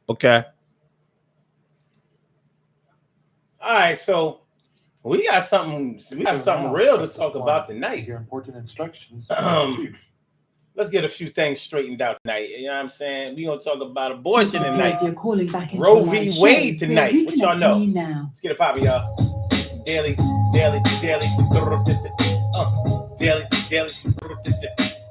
Okay. All right. So we got something. We got something real to talk about tonight. Let's get a few things straightened out tonight. You know what I'm saying? We're gonna talk about The abortion tonight. operator calling back into the Roe live v. show Wade will tonight. What y'all reconnect know? you now. Let's get it poppin', y'all. Daily, daily, daily, daily, daily,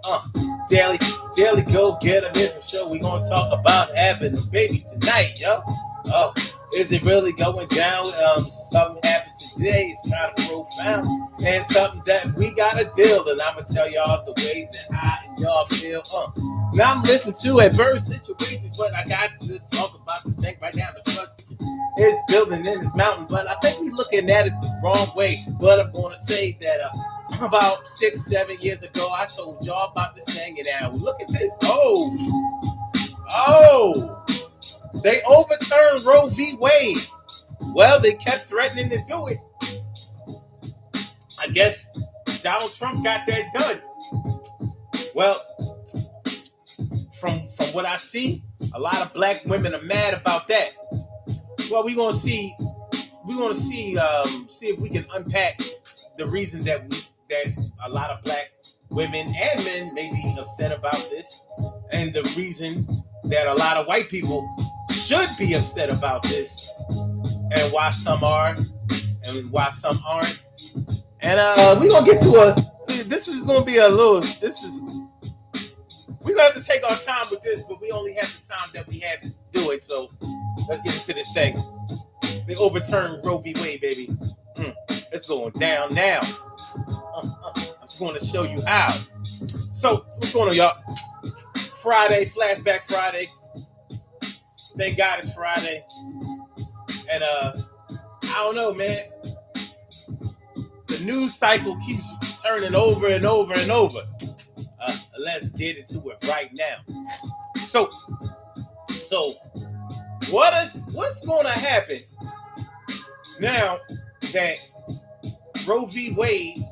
uh, daily, daily. Go get a missing show. We gonna talk about having the babies tonight, yo. Oh, is it really going down? Something happened today. It's kind of profound and something that we gotta deal. And I'm gonna tell y'all the way that I and y'all feel. Now I'm listening to adverse situations, but I got to talk about this thing right now. The frustration is building in this mountain, but I think we're looking at it the wrong way. But I'm gonna say that about 6-7 years ago, I told y'all about this thing, and now look at this. Oh, they overturned Roe v. Wade. Well, they kept threatening to do it. I guess Donald Trump got that done. Well, from what I see, a lot of black women are mad about that. Well, we're gonna see. We're gonna see if we can unpack the reason that a lot of black women and men may be upset about this, and the reason that a lot of white people should be upset about this, and why some are and why some aren't. And we're gonna get to a. This is gonna be a little. This is. We're gonna have to take our time with this, but we only have the time that we had to do it. So let's get into this thing. They overturned Roe v. Wade, baby. It's going down now. I'm just going to show you how. So, what's going on, y'all? Friday, Flashback Friday. Thank God it's Friday. And I don't know, man. The news cycle keeps turning over and over and over. Let's get into it right now. So what's going to happen now that Roe v. Wade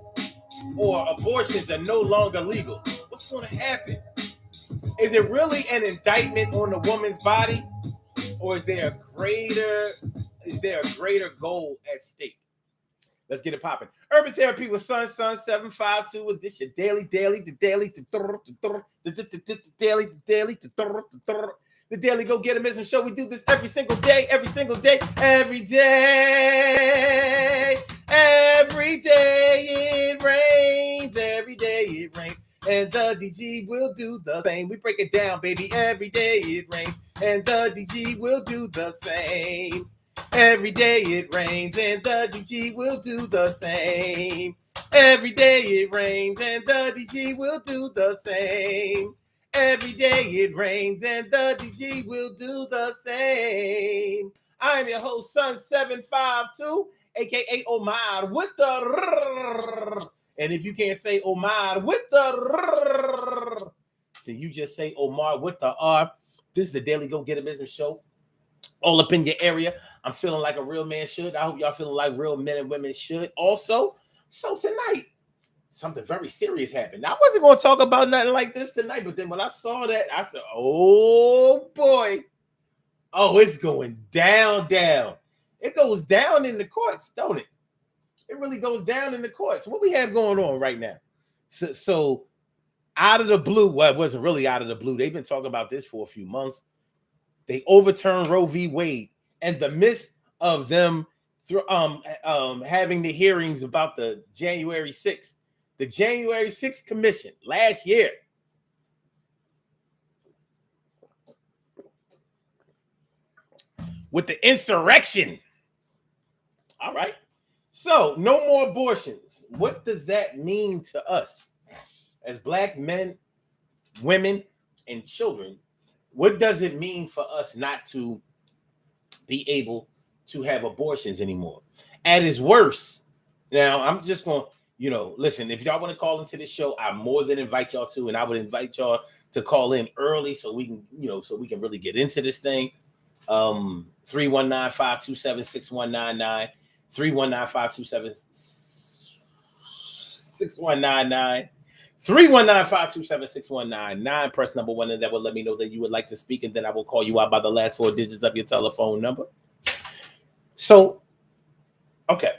or abortions are no longer legal? What's going to happen? Is it really an indictment on the woman's body, or is there a greater goal at stake? Let's get it popping. Urban Therapy with Sun 752. This your daily, the daily go get 'em ism show. We do this every single day, every day it rains, every day it rains. And the DG will do the same. We break it down, baby. Every day it rains, and the DG will do the same. Every day it rains, and the DG will do the same. Every day it rains, and the DG will do the same. Every day it rains, and the DG will do the same. I'm your host, Sun 752, aka Omar with the. And if you can't say Omar with the, then you just say Omar with the R. This is the Daily Go Get a Business Show. All up in your area. I'm feeling like a real man should. I hope y'all feeling like real men and women should. Also, so tonight, something very serious happened. Now, I wasn't going to talk about nothing like this tonight, but then when I saw that, I said, oh boy. Oh, it's going down. It goes down in the courts, don't it? It really goes down in the courts. What we have going on right now? So out of the blue, well, it wasn't really out of the blue. They've been talking about this for a few months. They overturned Roe v. Wade, and the midst of them having the hearings about the January 6th Commission last year. With the insurrection. All right. So, no more abortions. What does that mean to us as black men, women, and children? What does it mean for us not to be able to have abortions anymore? At its worst, now I'm just going to, listen, if y'all want to call into this show, I more than invite y'all to, and I would invite y'all to call in early so we can, so we can really get into this thing. 319-527-6199, 319-527-6199, 319-527-6199. Press number 1, and that will let me know that you would like to speak, and then I will call you out by the last 4 digits of your telephone number. So, okay.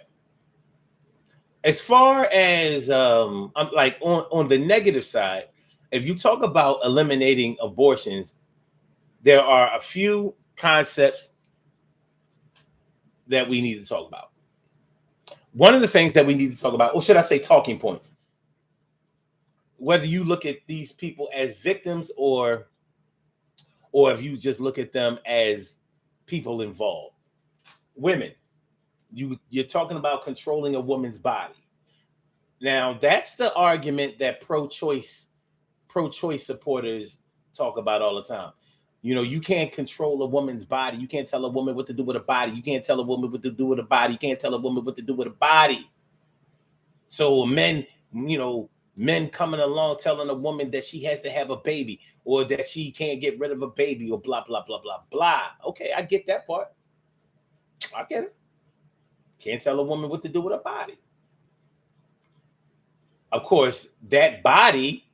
As far as I'm like on the negative side, if you talk about eliminating abortions, there are a few concepts that we need to talk about. One of the things that we need to talk about, or should I say talking points, whether you look at these people as victims or if you just look at them as people involved. Women, you're talking about controlling a woman's body. Now, that's the argument that pro-choice supporters talk about all the time. You know, you can't control a woman's body. You can't tell a woman what to do with her body. You can't tell a woman what to do with her body. You can't tell a woman what to do with her body. So men coming along telling a woman that she has to have a baby or that she can't get rid of a baby or blah, blah, blah, blah, blah. Okay, I get that part. I get it. Can't tell a woman what to do with her body. Of course, that body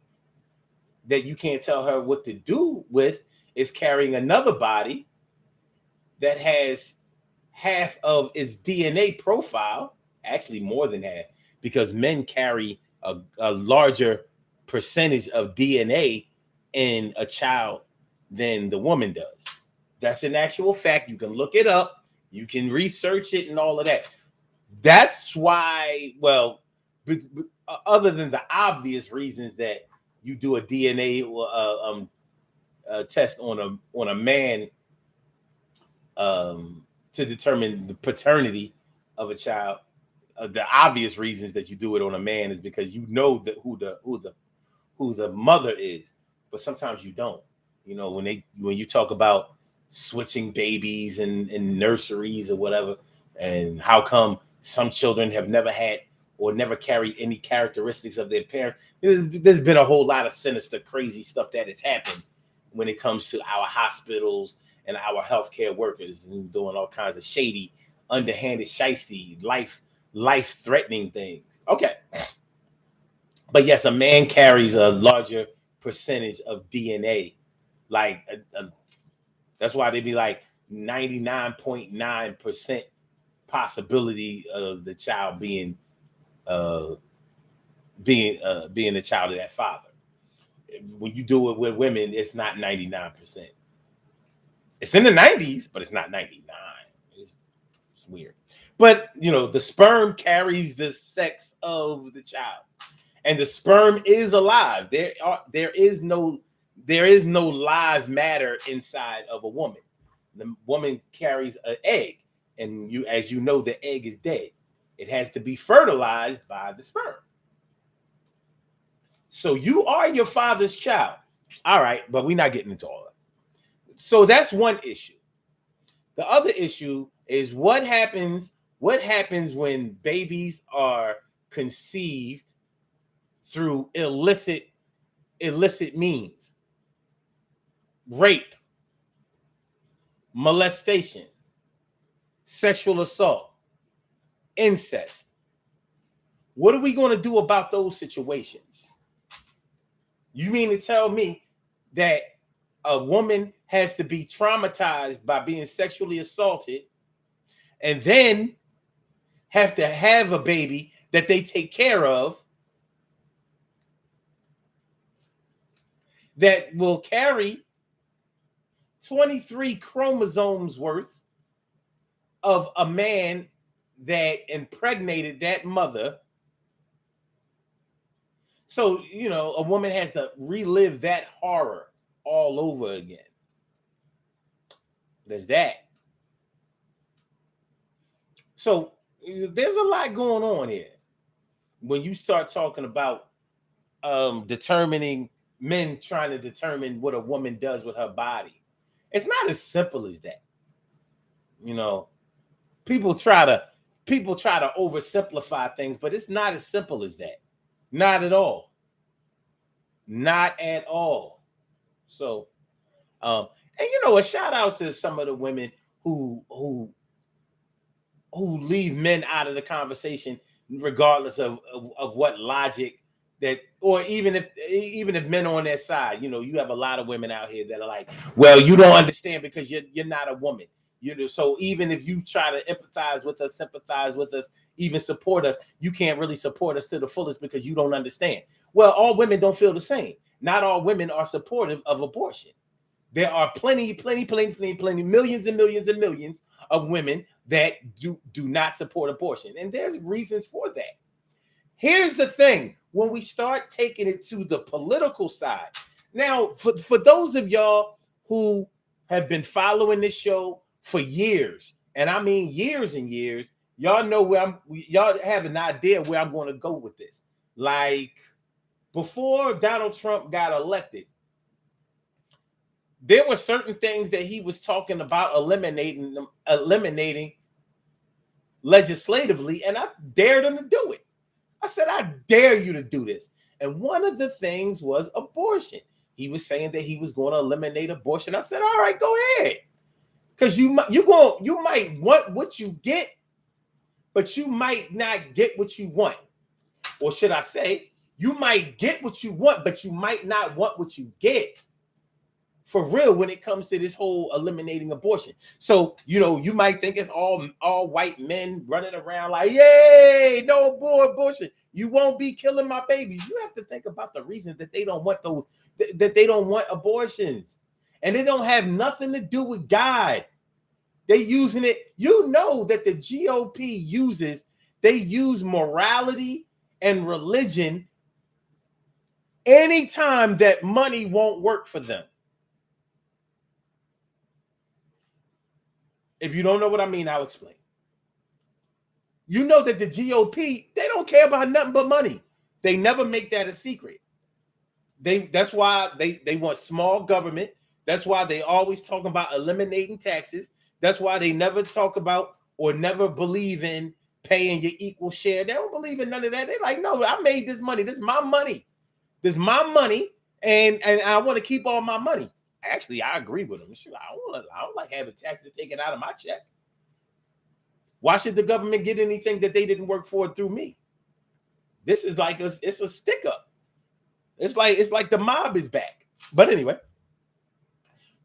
that you can't tell her what to do with is carrying another body that has half of its DNA profile, actually more than half, because men carry a larger percentage of DNA in a child than the woman does. That's an actual fact. You can look it up. You can research it and all of that. That's why, well, other than the obvious reasons that you do a DNA test on a man to determine the paternity of a child, the obvious reasons that you do it on a man is because you know who the mother is, but sometimes you don't. You know, when you talk about switching babies in nurseries or whatever, and how come some children have never had or never carried any characteristics of their parents. There's been a whole lot of sinister, crazy stuff that has happened when it comes to our hospitals and our healthcare workers and doing all kinds of shady, underhanded, shiesty, life-threatening things. Okay. But yes, a man carries a larger percentage of DNA. Like, that's why they be like 99.9% possibility of the child being the child of that father. When you do it with women, it's not 99%. It's in the 90s, but it's not 99. It's weird. But you know, the sperm carries the sex of the child, and the sperm is alive. There is no live matter inside of a woman. The woman carries an egg, and as you know, the egg is dead. It has to be fertilized by the sperm. So you are your father's child. All right, but we're not getting into all that. So that's one issue. The other issue is what happens when babies are conceived through illicit means. Rape, molestation, sexual assault, incest. What are we going to do about those situations? You mean to tell me that a woman has to be traumatized by being sexually assaulted and then have to have a baby that they take care of that will carry 23 chromosomes worth of a man that impregnated that mother? So, you know, a woman has to relive that horror all over again. There's that. So there's a lot going on here when you start talking about men trying to determine what a woman does with her body. It's not as simple as that. You know, people try to oversimplify things, but it's not as simple as that. Not at all. Not at all. So, and you know, a shout out to some of the women who leave men out of the conversation, regardless of what logic that, or even if men on their side, you have a lot of women out here that are like, well, you don't understand because you're not a woman. So even if you try to empathize with us, sympathize with us, even support us, you can't really support us to the fullest because you don't understand. Well, all women don't feel the same. Not all women are supportive of abortion. There are plenty, millions and millions and millions of women that do not support abortion. And there's reasons for that. Here's the thing. When we start taking it to the political side, now, for those of y'all who have been following this show for years, and I mean years and years, y'all know y'all have an idea where I'm going to go with this. Like, before Donald Trump got elected, there were certain things that he was talking about eliminating legislatively, and I dared him to do it. I said, I dare you to do this. And one of the things was abortion. He was saying that he was going to eliminate abortion. I said, all right, go ahead. Because you might want what you get, but you might not get what you want. Or should I say, you might get what you want, but you might not want what you get. For real, when it comes to this whole eliminating abortion. So, you might think it's all white men running around like, yay, no more abortion. You won't be killing my babies. You have to think about the reason that they don't want that they don't want abortions. And it don't have nothing to do with God. They using it. That the GOP they use morality and religion anytime that money won't work for them. If you don't know what I mean, I'll explain. You know that the GOP, they don't care about nothing but money. They never make that a secret. That's why they want small government. That's why they always talk about eliminating taxes. That's why they never talk about or never believe in paying your equal share. They don't believe in none of that. They're like, no, I made this money. This is my money. This is my money, and I want to keep all my money. Actually, I agree with them. Sure, I don't like having taxes taken out of my check. Why should the government get anything that they didn't work for through me? This is like it's a stick up. It's like the mob is back. But anyway,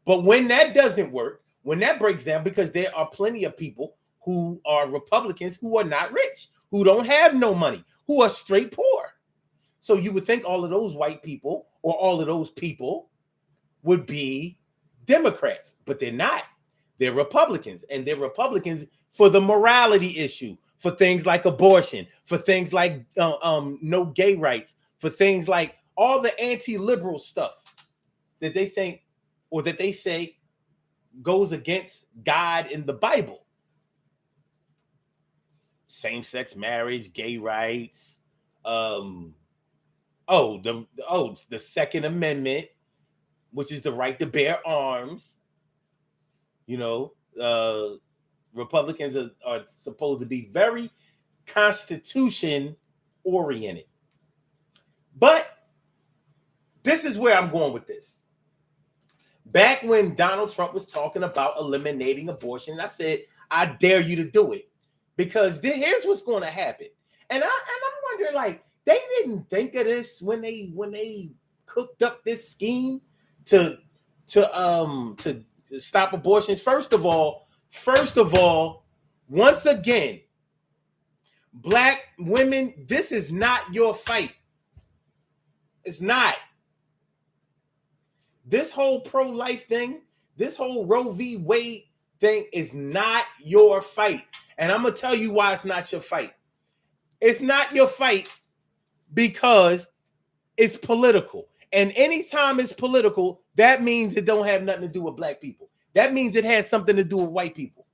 but when that doesn't work, when that breaks down, because there are plenty of people who are Republicans who are not rich, who don't have no money, who are straight poor. So you would think all of those white people or all of those people would be Democrats, but they're not. They're Republicans, and they're Republicans for the morality issue, for things like abortion, for things like no gay rights, for things like all the anti-liberal stuff that they think or that they say goes against God in the Bible. Same-sex marriage, gay rights, the Second Amendment, which is the right to bear arms. Republicans are supposed to be very Constitution oriented. But this is where I'm going with this. Back when Donald Trump was talking about eliminating abortion, I said, I dare you to do it. Because here's what's going to happen. And I'm wondering, like, they didn't think of this when they cooked up this scheme to stop abortions. First of all, once again, Black women, this is not your fight. It's not. This whole pro-life thing, this whole Roe v. Wade thing is not your fight. And I'm going to tell you why it's not your fight. It's not your fight because it's political. And anytime it's political, that means it don't have nothing to do with Black people. That means it has something to do with white people.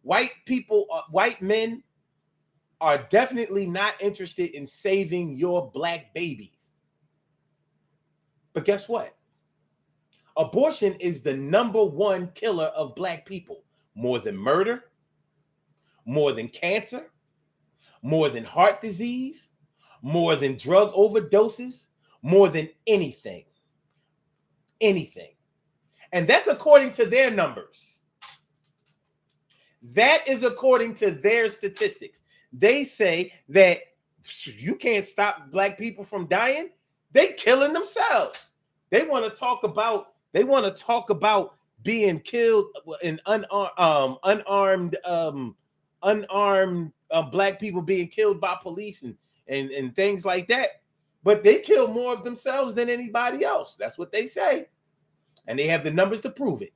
White men are definitely not interested in saving your Black babies. But guess what? Abortion is the number one killer of Black people. More than murder, more than cancer, more than heart disease, more than drug overdoses, more than anything. Anything. And that's according to their numbers. That is according to their statistics. They say that You can't stop black people from dying. They killing themselves. They want to talk about. They want to talk about being killed in unarmed black people being killed by police and things like that. But they kill more of themselves than anybody else. That's what they say, and they have the numbers to prove it.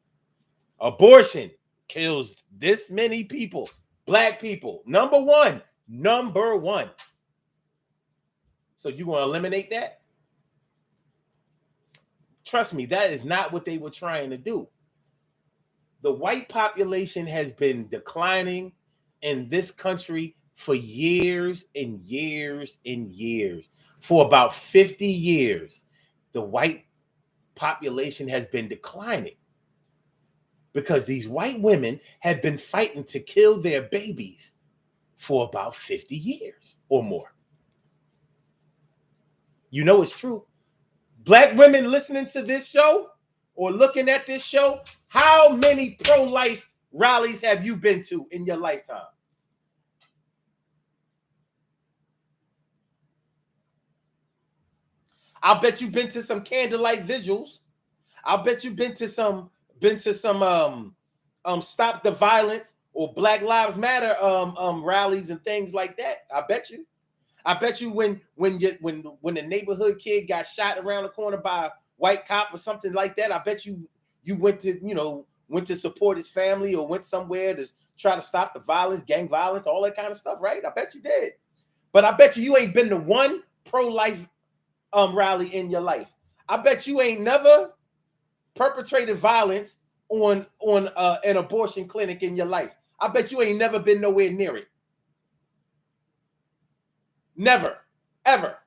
Abortion kills this many people, black people. Number one. So you want to eliminate that? Trust me, that is not what they were trying to do. The white population has been declining in this country for years and years and years. For about 50 years, the white population has been declining because these white women have been fighting to kill their babies for about 50 years or more. You know it's true. Black women listening to this show or looking at this show, how many pro-life rallies have you been to in your lifetime? I'll bet you've been to some candlelight visuals. I'll bet you've been to some stop the violence or Black Lives Matter rallies and things like that. I bet you. I bet you when the neighborhood kid got shot around the corner by a white cop or something like that, I bet you went to support his family or went somewhere to try to stop the violence, gang violence, all that kind of stuff, right? I bet you did. But I bet you ain't been to one pro-life rally in your life. I bet you ain't never perpetrated violence on an abortion clinic in your life. I bet you ain't never been nowhere near it. Never, ever.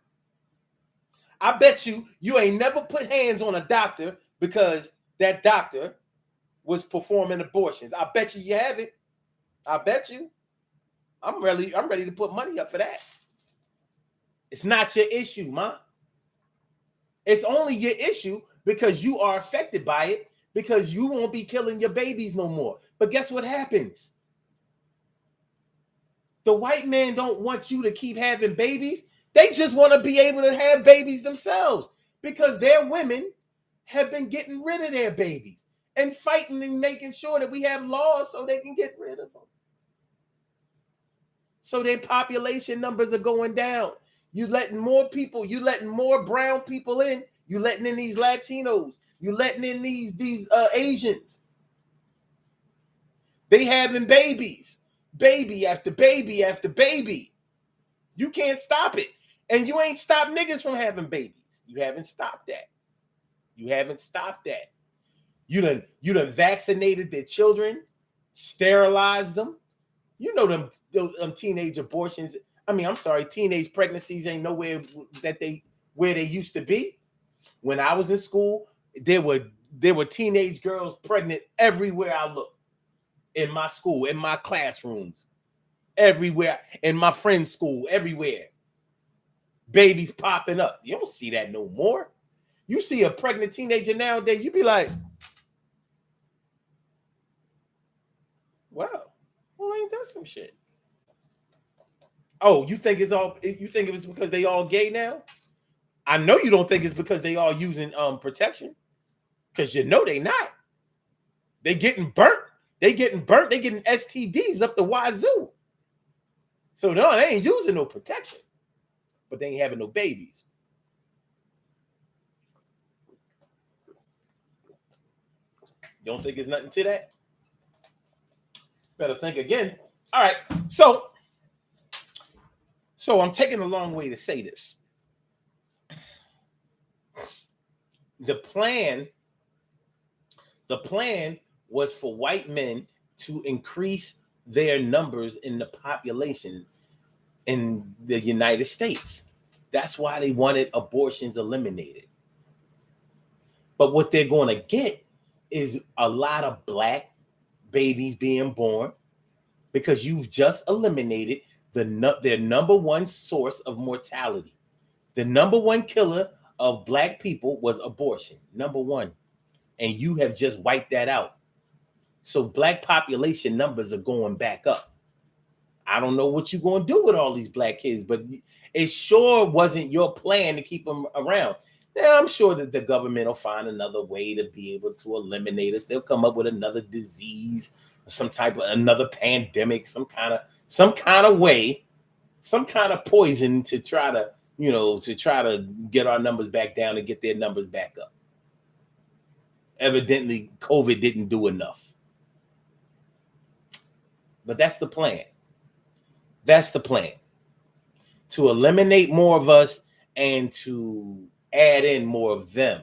I bet you ain't never put hands on a doctor because that doctor was performing abortions. I bet you haven't. I bet you. I'm ready to put money up for that. It's not your issue, man. It's only your issue because you are affected by it, because you won't be killing your babies no more. But guess what happens? The white man don't want you to keep having babies. They just want to be able to have babies themselves because their women have been getting rid of their babies and fighting and making sure that we have laws so they can get rid of them. So their population numbers are going down. You letting more people, you letting more brown people in, you letting in these Latinos, you letting in these Asians. They having babies, baby after baby after baby. You can't stop it. And you ain't stopped niggas from having babies. You haven't stopped that. You haven't stopped that. You done vaccinated their children, sterilized them. You know them teenage abortions. I mean, I'm sorry, teenage pregnancies ain't nowhere where they used to be. When I was in school, there were teenage girls pregnant everywhere I looked. In my school, in my classrooms, everywhere, in my friend's school, everywhere. Babies popping up. You don't see that no more. You see a pregnant teenager nowadays, you be like, wow, well, ain't that some shit? Oh, you think it was because they all gay now? I know you don't think it's because they all using protection, because you know they not. They getting burnt. They getting STDs up the wazoo. So no, they ain't using no protection, but they ain't having no babies. You don't think there's nothing to that? Better think again. All right, so I'm taking a long way to say this. The plan was for white men to increase their numbers in the population in the United States. That's why they wanted abortions eliminated. But what they're going to get is a lot of black babies being born because you've just eliminated their number one source of mortality. The number one killer of black people was abortion, number one. And you have just wiped that out. So black population numbers are going back up. I don't know what you're going to do with all these black kids, but it sure wasn't your plan to keep them around. Now, I'm sure that the government will find another way to be able to eliminate us. They'll come up with another disease, some type of another pandemic, some kind of way, some kind of poison to try to, to try to get our numbers back down and get their numbers back up. Evidently, COVID didn't do enough. But that's the plan. That's the plan. To eliminate more of us and to add in more of them.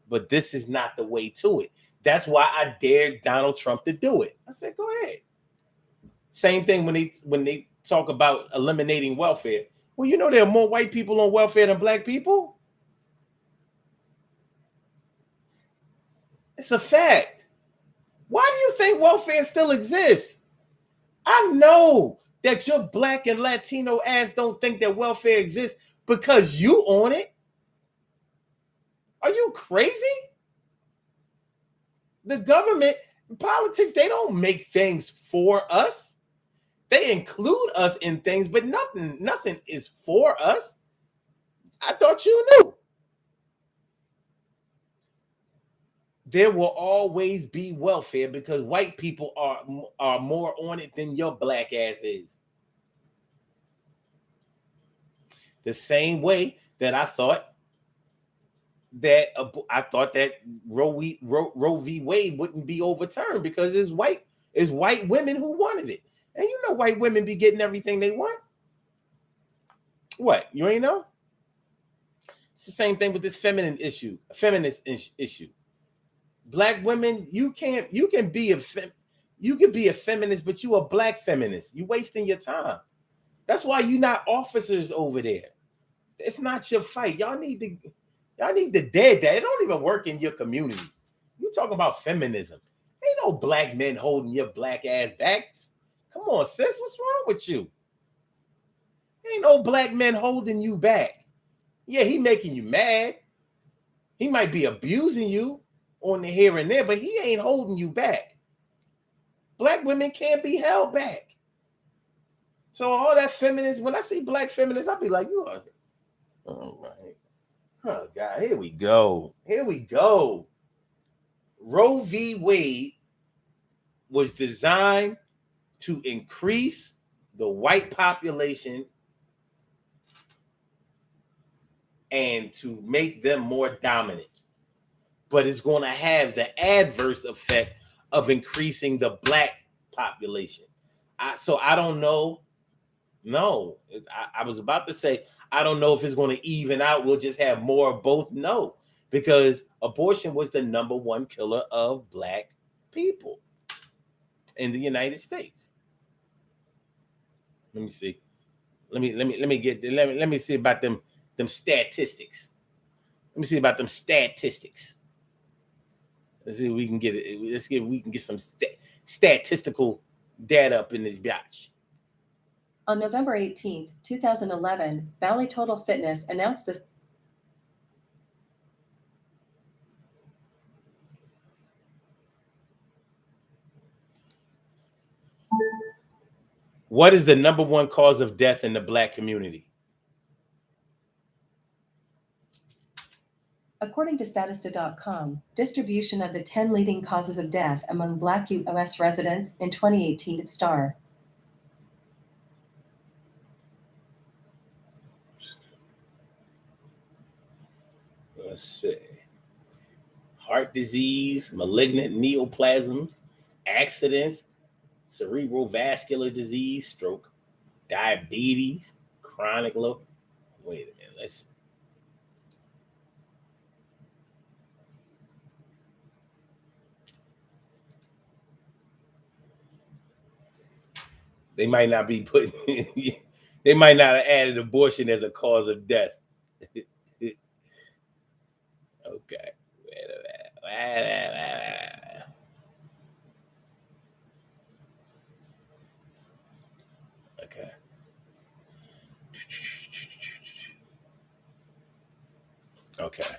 But this is not the way to it. That's why I dared Donald Trump to do it. I said, go ahead. Same thing when they talk about eliminating welfare. Well, there are more white people on welfare than black people. It's a fact. Why do you think welfare still exists? I know that your black and Latino ass don't think that welfare exists because you own it. Are you crazy? The government, politics, they don't make things for us. They include us in things, but nothing is for us. I thought you knew. There will always be welfare because white people are more on it than your black ass is. The same way that I thought that Roe v. Wade wouldn't be overturned because it's white women who wanted it. And white women be getting everything they want. What? You ain't know? It's the same thing with this feminist issue. Black women, you can be a feminist, but you a black feminist. You wasting your time. That's why you not officers over there. It's not your fight. Y'all need to dead that. It don't even work in your community. You talking about feminism. Ain't no black men holding your black ass back. Come on, sis. What's wrong with you? Ain't no black men holding you back. Yeah, he making you mad. He might be abusing you on the here and there, but he ain't holding you back. Black women can't be held back. So all that feminists, when I see black feminists, I'll be like, you are. All right. Oh, God, here we go. Roe v. Wade was designed to increase the white population and to make them more dominant. But it's going to have the adverse effect of increasing the black population. So I don't know. No, I was about to say, I don't know if it's going to even out. We'll just have more of both. No, because abortion was the number one killer of black people in the United States. Let me see. Let me see about them statistics. Let me see about them statistics. Let's see if we can get it. Let's see if we can get some statistical data up in this biatch. On November 18, 2011, Bally Total Fitness announced this. What is the number one cause of death in the black community? According to Statista.com, distribution of the 10 leading causes of death among black U.S. residents in 2018 at Star. Let's see. Heart disease, malignant neoplasms, accidents, cerebral vascular disease, stroke, diabetes, chronic low. Wait a minute. Let's. They might not be putting. They might not have added abortion as a cause of death. Okay. Wait a minute. Okay. Okay.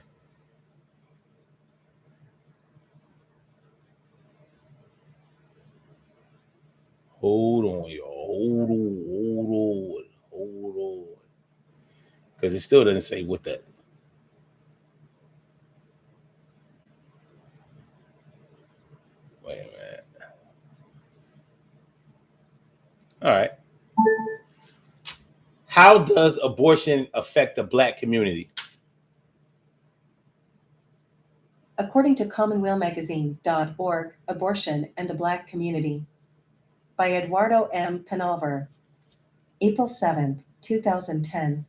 Hold on, y'all. hold on, hold on. Because it still doesn't say what that. Wait a minute. All right. How does abortion affect the Black community? According to CommonwealthMagazine.org, Abortion and the Black Community by Eduardo M. Penalver. April 7, 2010.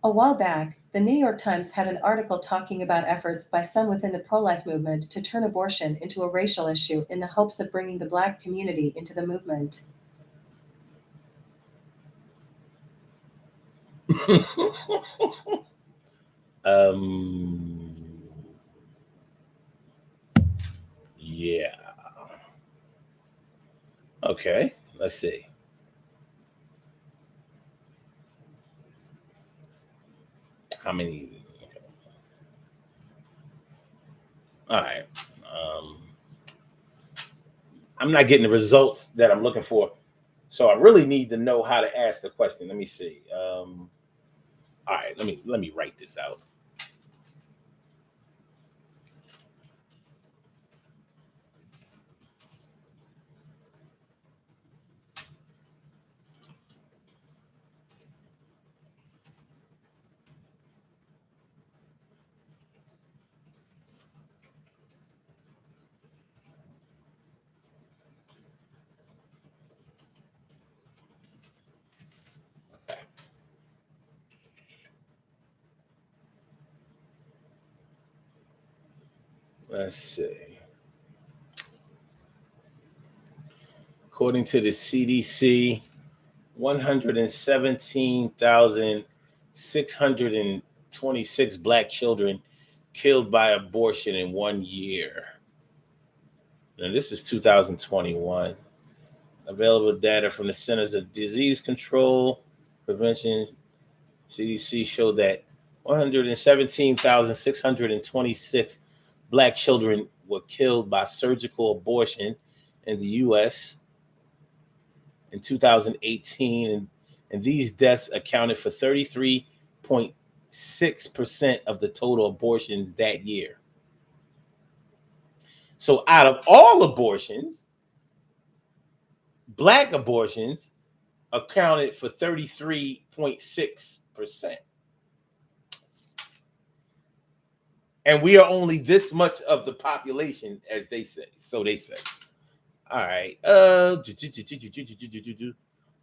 A while back, the New York Times had an article talking about efforts by some within the pro-life movement to turn abortion into a racial issue in the hopes of bringing the Black community into the movement. um. Yeah. Okay. Let's see. How many? Okay. All right. Um, I'm not getting the results that I'm looking for, so I really need to know how to ask the question. Let me see. All right. Let me write this out. Let's see. According to the CDC, 117,626 Black children killed by abortion in 1 year. Now, this is 2021. Available data from the Centers of Disease Control, Prevention, CDC showed that 117,626 Black children were killed by surgical abortion in the U.S. in 2018, and these deaths accounted for 33.6% of the total abortions that year. So, out of all abortions, Black abortions accounted for 33.6%. And we are only this much of the population, as they say. So they say. All right.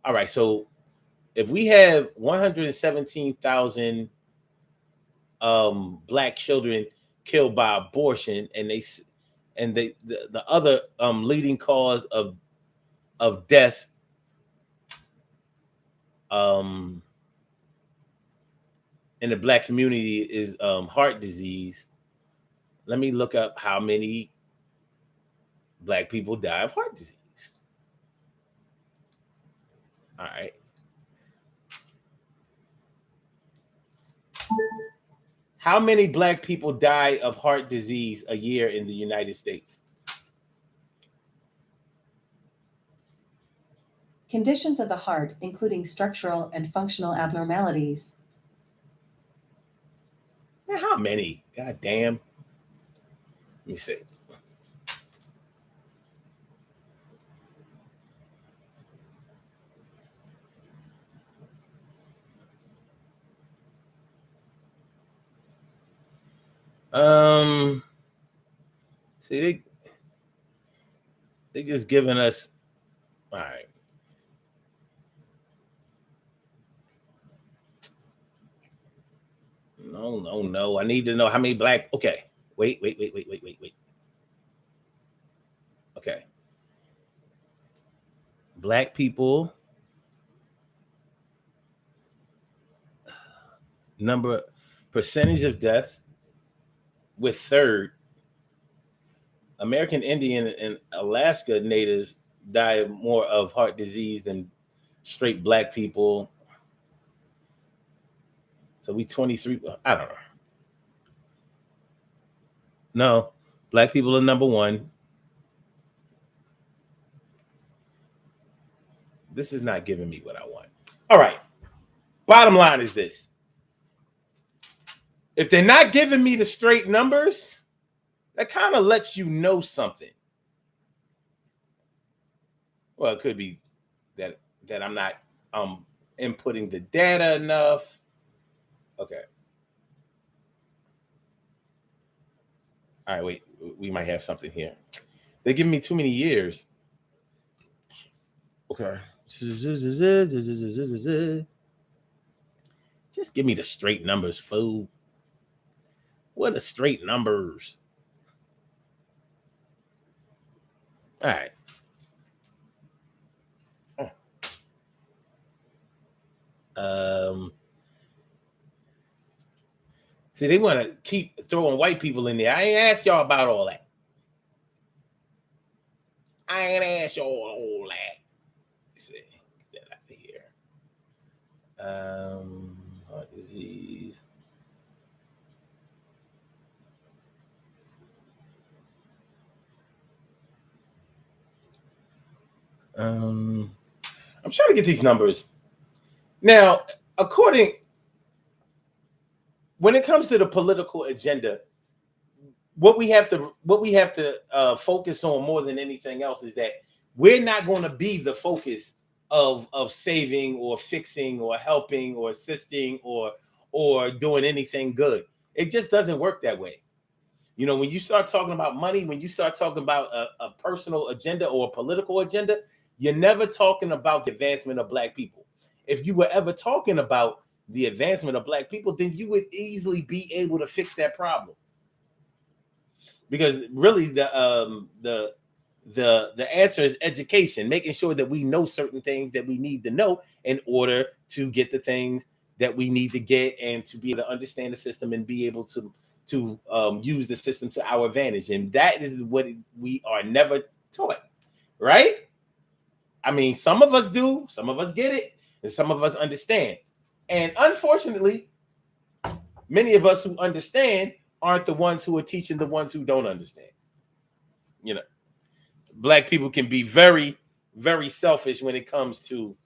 All right. So if we have 117,000 Black children killed by abortion, and the other leading cause of death um, in the Black community is heart disease. Let me look up how many Black people die of heart disease. All right. How many Black people die of heart disease a year in the United States? Conditions of the heart, including structural and functional abnormalities. Man, how many? God damn. Let me see. Um, see, they just giving us. All right. No, no, no. I need to know how many Black. Okay. Wait. Okay. Black people number percentage of death with third. American Indian and Alaska natives die more of heart disease than straight Black people. So we 23. I don't know. No, Black people are number one. This is not giving me what I want. All right. Bottom line is this. If they're not giving me the straight numbers, that kind of lets you know something. Well, it could be that I'm not inputting the data enough. Okay. All right, wait. We might have something here. They're giving me too many years. Okay. Just give me the straight numbers, fool. What are straight numbers? All right. See, they want to keep throwing white people in there. I ain't asked y'all about all that. I ain't asked y'all all that. Let's see, get that out of here. Heart disease. I'm trying to get these numbers. Now, when it comes to the political agenda, what we have to focus on more than anything else is that we're not going to be the focus of saving or fixing or helping or assisting or doing anything good. It just doesn't work that way. You know, when you start talking about money, when you start talking about a personal agenda or a political agenda, you're never talking about the advancement of Black people. If you were ever talking about the advancement of Black people, then you would easily be able to fix that problem. Because really, the answer is education, making sure that we know certain things that we need to know in order to get the things that we need to get and to be able to understand the system and be able to use the system to our advantage. And that is what we are never taught, right? I mean, some of us do, some of us get it, and some of us understand. And unfortunately, many of us who understand aren't the ones who are teaching the ones who don't understand. You know, Black people can be very, very selfish when it comes to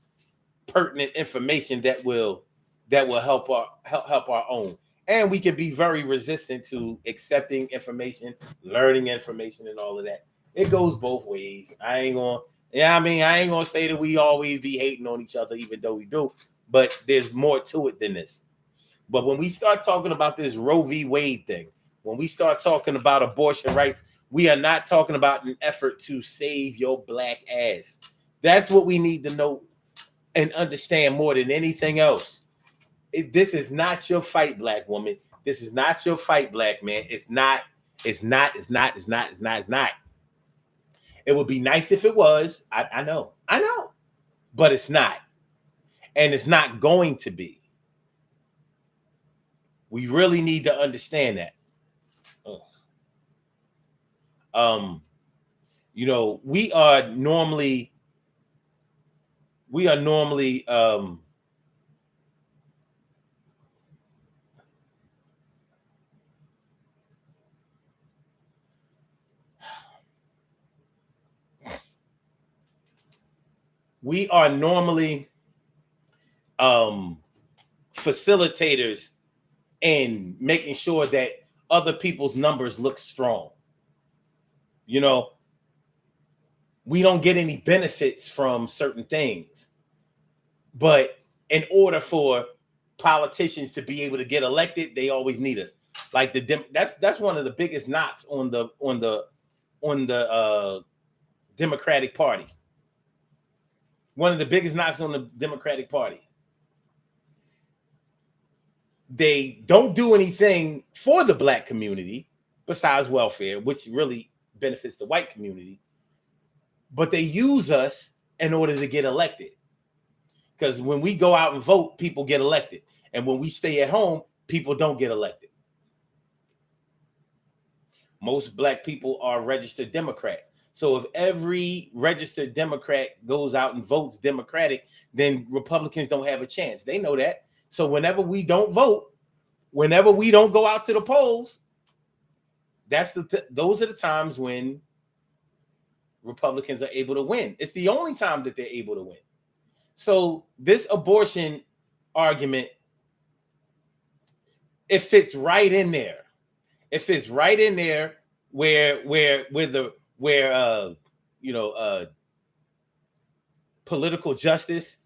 pertinent information that will help our own. And we can be very resistant to accepting information, learning information, and all of that. It goes both ways. I ain't gonna say that we always be hating on each other, even though we do. But there's more to it than this. But when we start talking about this Roe v. Wade thing, when we start talking about abortion rights, we are not talking about an effort to save your Black ass. That's what we need to know and understand more than anything else. This is not your fight, Black woman. This is not your fight, Black man. It's not. It's not. It would be nice if it was. I know. But it's not. And it's not going to be. We really need to understand that. You know, we are normally we are normally facilitators in making sure that other people's numbers look strong. You know, we don't get any benefits from certain things, but in order for politicians to be able to get elected, they always need us. Like that's one of the biggest knocks on the Democratic Party. One of the biggest knocks on the Democratic Party. They don't do anything for the Black community besides welfare, which really benefits the white community. But they use us in order to get elected. Because when we go out and vote, people get elected. And when we stay at home, people don't get elected. Most Black people are registered Democrats. So if every registered Democrat goes out and votes Democratic, then Republicans don't have a chance. They know that. So whenever we don't vote, whenever we don't go out to the polls, those are the times when Republicans are able to win. It's the only time that they're able to win. So this abortion argument, it fits right in there. It fits right in there where you know political justice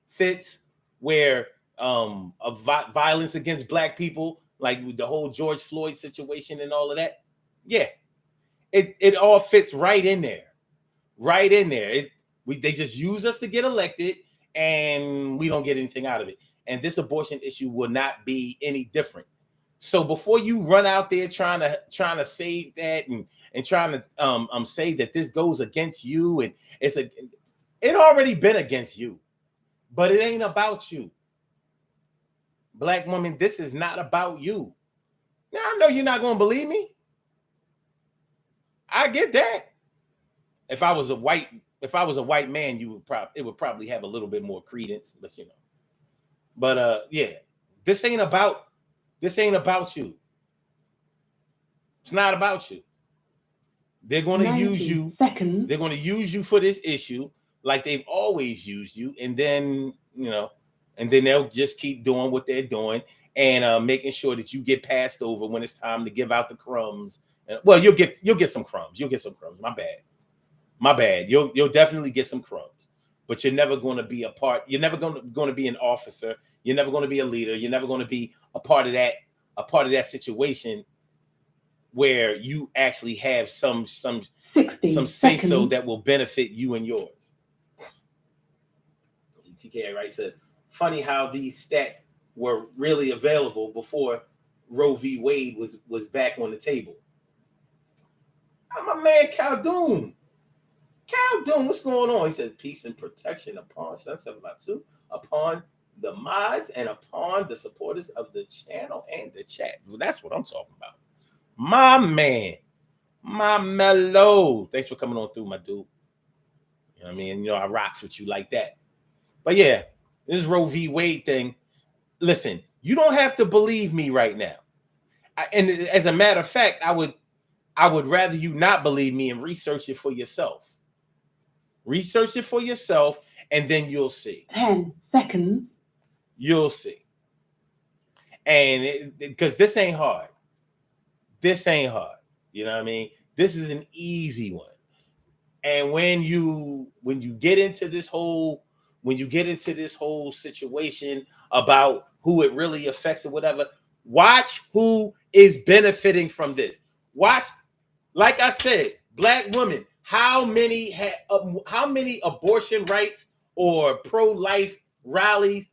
fits, where violence against black people, like the whole George Floyd situation and all of that. Yeah, it all fits right in there, right in there. They just use us to get elected, and we don't get anything out of it. And this abortion issue will not be any different. So before you run out there trying to save that and trying to say that this goes against you, and it already been against you, but it ain't about you. Black woman, this is not about you. Now I know you're not gonna believe me. I get that. If I was a white man, it would probably have a little bit more credence, but you know. But yeah, this ain't about you. It's not about you. They're going to use you. Seconds. They're going to use you for this issue, like they've always used you, and then they'll just keep doing what they're doing and making sure that you get passed over when it's time to give out the crumbs. Well, you'll get some crumbs. You'll get some crumbs. My bad. You'll definitely get some crumbs, but you're never going to be a part. You're never going to be an officer. You're never going to be a leader. You're never going to be a part of that situation where you actually have some say so that will benefit you and yours. TK right says, funny how these stats were really available before Roe v. Wade was back on the table. My man Caldoon, what's going on? He said, peace and protection upon Sunset Lot 2, upon the mods and upon the supporters of the channel and the chat. Well, that's what I'm talking about. My man, my mellow. Thanks for coming on through, my dude. You know what I mean? I rocks with you like that. But yeah, this Roe v. Wade thing. Listen, you don't have to believe me right now. And as a matter of fact, I would rather you not believe me and research it for yourself. Research it for yourself, and then you'll see. 10 seconds. You'll see. And because this ain't hard. This ain't hard. You know what I mean? This is an easy one. And when you get into this whole situation about who it really affects or whatever, watch who is benefiting from this. Watch, like I said, black women, how many abortion rights or pro-life rallies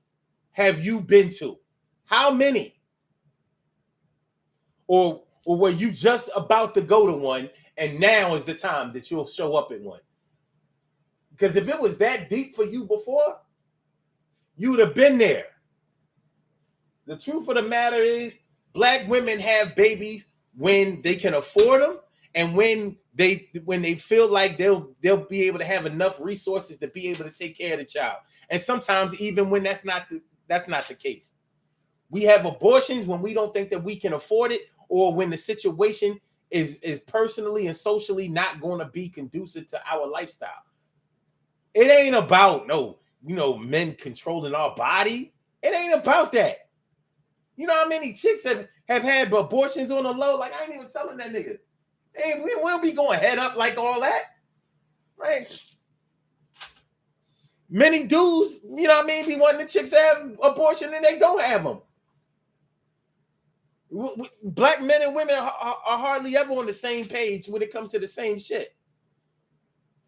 have you been to? How many? Or were you just about to go to one and now is the time that you'll show up at one? Because if it was that deep for you before, you would have been there. The truth of the matter is, black women have babies when they can afford them, and when they feel like they'll be able to have enough resources to be able to take care of the child. And sometimes even when that's not the case. We have abortions when we don't think that we can afford it, or when the situation is personally and socially not going to be conducive to our lifestyle. It ain't about men controlling our body. It ain't about that. You know how many chicks have had abortions on the low? Like, I ain't even telling that nigga. Hey, we don't be going head up like all that. Right? Many dudes, you know what I mean, be wanting the chicks to have abortion and they don't have them. Black men and women are hardly ever on the same page when it comes to the same shit.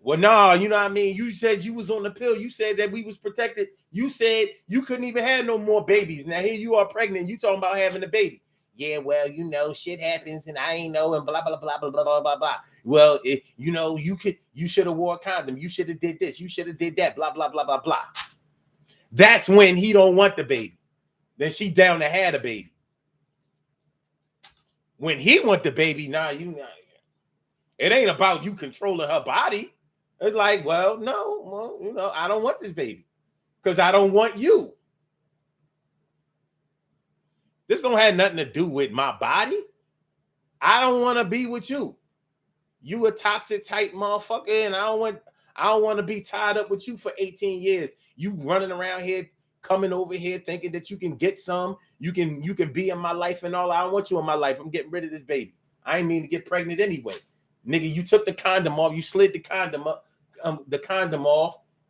Well, nah, you know what I mean? You said you was on the pill. You said that we was protected. You said you couldn't even have no more babies. Now here you are pregnant. You talking about having a baby. Yeah, well, shit happens and I ain't know and blah, blah, blah, blah, blah, blah, blah, blah. Well, you should have wore a condom. You should have did this. You should have did that, blah, blah, blah, blah, blah. That's when he don't want the baby. Then she down to have a baby. When he want the baby, it ain't about you controlling her body. It's like, well, no, I don't want this baby because I don't want you. This don't have nothing to do with my body. I don't want to be with you. You a toxic type motherfucker, and I I don't want to be tied up with you for 18 years. You running around here, coming over here, thinking that you can get some. You can be in my life and all. I don't want you in my life. I'm getting rid of this baby. I ain't mean to get pregnant anyway. Nigga, you took the condom off. You slid the condom off,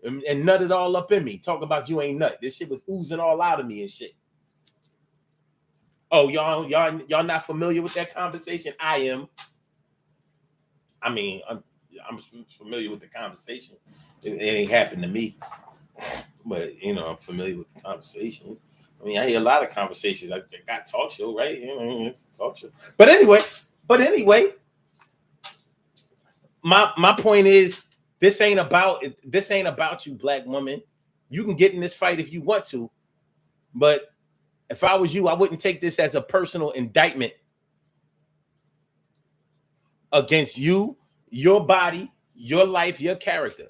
and nutted all up in me. Talking about you ain't nut. This shit was oozing all out of me and shit. Oh, y'all not familiar with that conversation? I am. I mean, I'm familiar with the conversation. It ain't happened to me, but I'm familiar with the conversation. I mean, I hear a lot of conversations. I got talk show, right? It's a talk show. But anyway, my point is, this ain't about you, black woman. You can get in this fight if you want to, but if I was you, I wouldn't take this as a personal indictment against you, your body, your life, your character.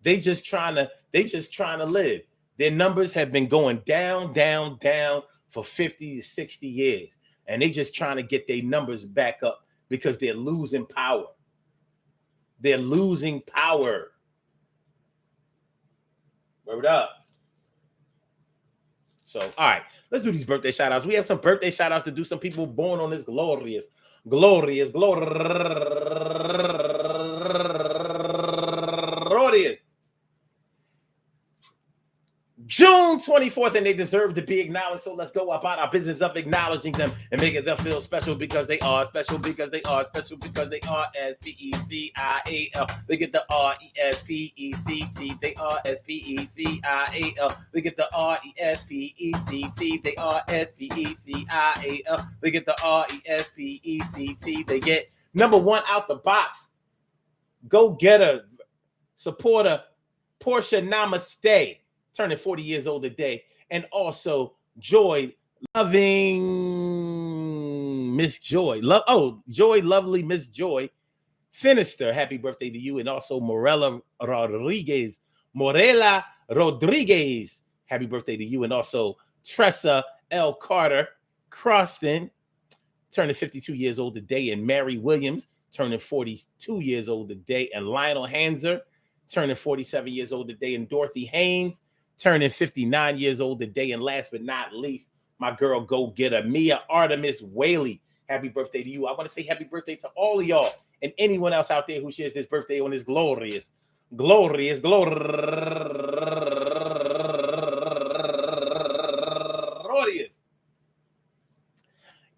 They just trying to live. Their numbers have been going down for 50 to 60 years. And they just trying to get their numbers back up because they're losing power. They're losing power. Word up. So, all right, let's do these birthday shout outs. We have some birthday shout outs to do. Some people born on this glorious June 24th, and they deserve to be acknowledged. So let's go about our business of acknowledging them and making them feel special because they are special, because they are special, because they are S-P-E-C-I-A-L. They get the R-E-S-P-E-C-T. They are S-P-E-C-I-A-L. They get the R-E-S-P-E-C-T. They are S-P-E-C-I-A-L. They get the R-E-S-P-E-C-T. They get number one out the box. Go get a supporter, Portia Namaste, turning 40 years old today. And also Joy, loving Miss Joy. Joy, lovely Miss Joy Finister. Happy birthday to you. And also Morella Rodriguez. Happy birthday to you. And also Tressa L. Carter Croston, turning 52 years old today. And Mary Williams, turning 42 years old today. And Lionel Hanser, turning 47 years old today. And Dorothy Haynes, turning 59 years old today. And last but not least, my girl go-getter, Mia Artemis Whaley. Happy birthday to you. I want to say happy birthday to all of y'all and anyone else out there who shares this birthday on this glorious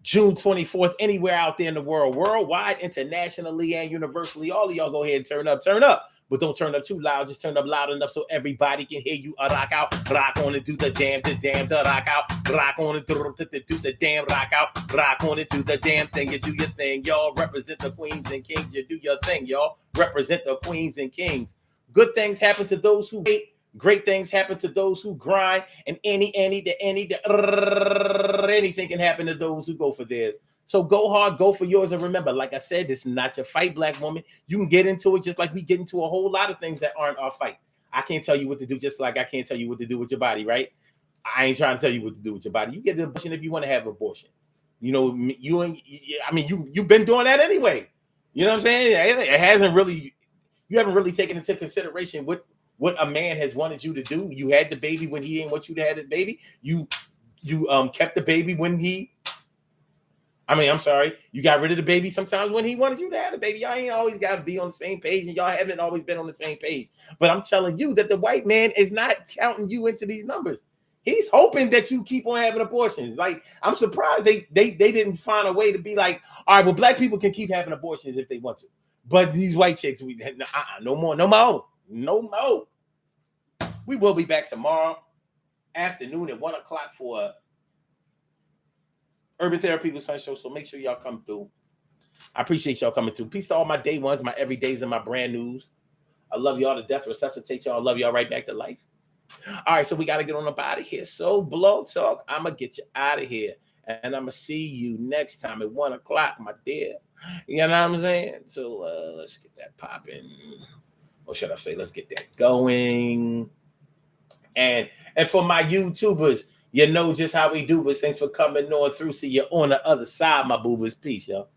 June 24th, anywhere out there in the world, worldwide, internationally, and universally. All of y'all go ahead and turn up. But don't turn up too loud. Just turn up loud enough so everybody can hear you. Rock out, rock on and do the damn, the rock out, rock on and do the damn, rock out, rock on and do the damn thing. You do your thing, y'all. Represent the queens and kings. You do your thing, y'all. Represent the queens and kings. Good things happen to those who wait. Great things happen to those who grind, and anything can happen to those who go for theirs. So go hard, go for yours, and remember, like I said, this is not your fight, black woman. You can get into it just like we get into a whole lot of things that aren't our fight. I can't tell you what to do, just like I can't tell you what to do with your body, right? I ain't trying to tell you what to do with your body. You get an abortion if you want to have an abortion. You've been doing that anyway. You know what I'm saying? It hasn't really, you haven't really taken into consideration what a man has wanted you to do. You had the baby when he didn't want you to have the baby. You kept the baby when you got rid of the baby sometimes when he wanted you to have the baby. Y'all ain't always got to be on the same page, and y'all haven't always been on the same page. But I'm telling you that the white man is not counting you into these numbers. He's hoping that you keep on having abortions. Like, I'm surprised they didn't find a way to be like, all right, well, black people can keep having abortions if they want to. But these white chicks, no more. We will be back tomorrow afternoon at 1 o'clock for Urban Therapy with Sun Show. So make sure y'all come through. I appreciate y'all coming through. Peace to all my day ones, my everydays, and my brand news. I love y'all to death. Resuscitate y'all. I love y'all right back to life. All right, so we got to get on up out of here. So, Blog Talk, I'm going to get you out of here. And I'm going to see you next time at 1 o'clock, my dear. You know what I'm saying? So, let's get that popping. Or should I say, let's get that going. And for my YouTubers, you know just how we do, but thanks for coming on through. See you on the other side, my boobers. Peace, y'all.